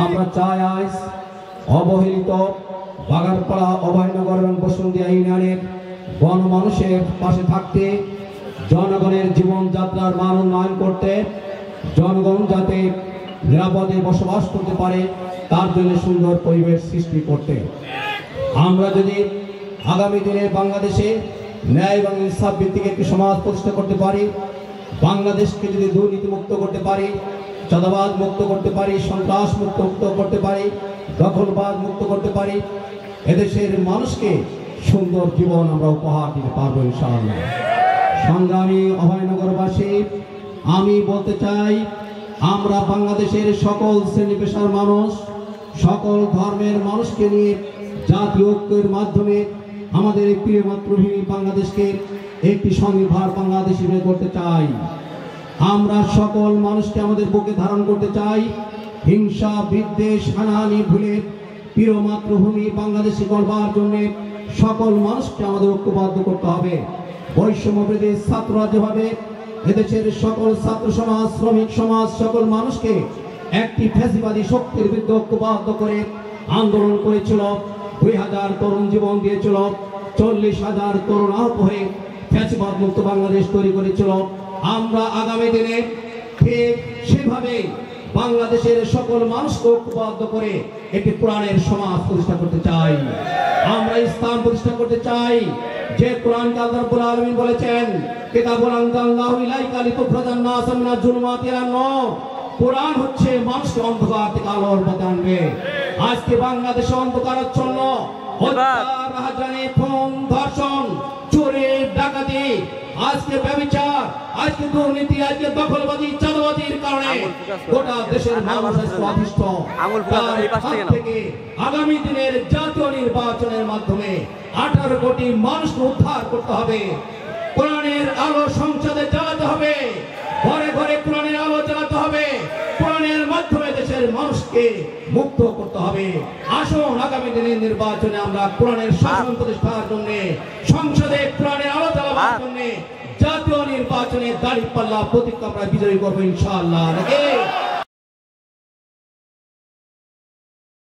আমরা চাই আজ অবহেলিত বাগারপাড়া অভয়নগর এবং বসুন্ধিয়া ইউনিয়নের গণমানুষের পাশে থাকতে, জনগণের জীবনযাত্রার মান উন্নয়ন করতে, জনগণ যাতে নিরাপদে বসবাস করতে পারে তার জন্য সুন্দর পরিবেশ সৃষ্টি করতে। আমরা যদি আগামী দিনে বাংলাদেশে ন্যায় এবং ইনসাফ ভিত্তিক একটি সমাজ প্রতিষ্ঠা করতে পারি, বাংলাদেশকে যদি দুর্নীতিমুক্ত করতে পারি, চাঁদাবাদ মুক্ত করতে পারি, সন্ত্রাস মুক্ত করতে পারি, দখলবাদ মুক্ত করতে পারি, এদেশের মানুষকে সুন্দর জীবন আমরা উপহার দিতে পারবো ইনশাআল্লাহ। সংগ্রামী অভয়নগরবাসী, আমি বলতে চাই, আমরা বাংলাদেশের সকল শ্রেণী পেশার মানুষ, সকল ধর্মের মানুষকে নিয়ে জাতীয় ঐক্যের মাধ্যমে আমাদের প্রিয় মাতৃভূমি বাংলাদেশকে একটি স্বনির্ভর বাংলাদেশ হিসেবে করতে চাই। আমরা সকল মানুষকে আমাদের বুকে ধারণ করতে চাই। হিংসা, বিদ্বেষ, হানাহানি ভুলে প্রিয় মাতৃভূমি বাংলাদেশে গড়বার জন্য সকল মানুষকে আমাদের ঐক্যবদ্ধ করতে হবে। বৈষম্যবিরোধী ছাত্ররা যেভাবে এদেশের সকল ছাত্র সমাজ, শ্রমিক সমাজ, সকল মানুষকে একটি ফ্যাসিবাদী শক্তির বিরুদ্ধে ঐক্যবদ্ধ করে আন্দোলন করেছিল, 2000 তরুণ জীবন দিয়েছিল, 40,000 তরুণ আহত হয়ে ফ্যাসিবাদ মুক্ত বাংলাদেশ তৈরি করেছিল, আমরা আগামী দিনে ঠিক সেভাবে বাংলাদেশের সকল মানুষকে ঐক্যবদ্ধ করে একটি কোরআনের সমাজ প্রতিষ্ঠা করতে চাই। আমরা ইসলাম প্রতিষ্ঠা করতে চাই, যে কোরআনকে আল্লাহ রাব্বুল আলামিন বলেছেন, কিতাবুন আনজালনাহু ইলাইকা লিতুখরিজান নাসা মিনাজ জুলুমাতি ইলান নূর। কোরআন হচ্ছে মানুষকে অন্ধকার থেকে আলোর পথে আনবে। আজকে বাংলাদেশে অন্ধকারাচ্ছন্ন, হত্যা, রাহাজানি, খুন, ধর্ষণ, চুরি, ডাকাতি, আজকে ব্যভিচার, আজকে দুর্নীতি, আজকে দখলবাজি, চাঁদাবাজির কারণে গোটা দেশের মানুষ অতিষ্ঠ। থেকে আগামী দিনের জাতীয় নির্বাচনের মাধ্যমে 18 কোটি মানুষকে উদ্ধার করতে হবে। কোরআনের আলো সংসদে জ্বালাতে হবে, ঘরে ঘরে কোরআনের আলো জ্বালাতে হবে, কোরআনের মাধ্যমে দেশের মানুষকে মুক্ত করতে হবে। আসুন আগামী দিনের নির্বাচনে আমরা কোরআনের শাসন প্রতিষ্ঠার জন্য, সংসদে কোরআনের আলো জ্বালাবার জন্য জাতীয় নির্বাচনে দাঁড়িপাল্লা প্রতীক আমরা বিজয়ী করবো ইনশাআল্লাহ।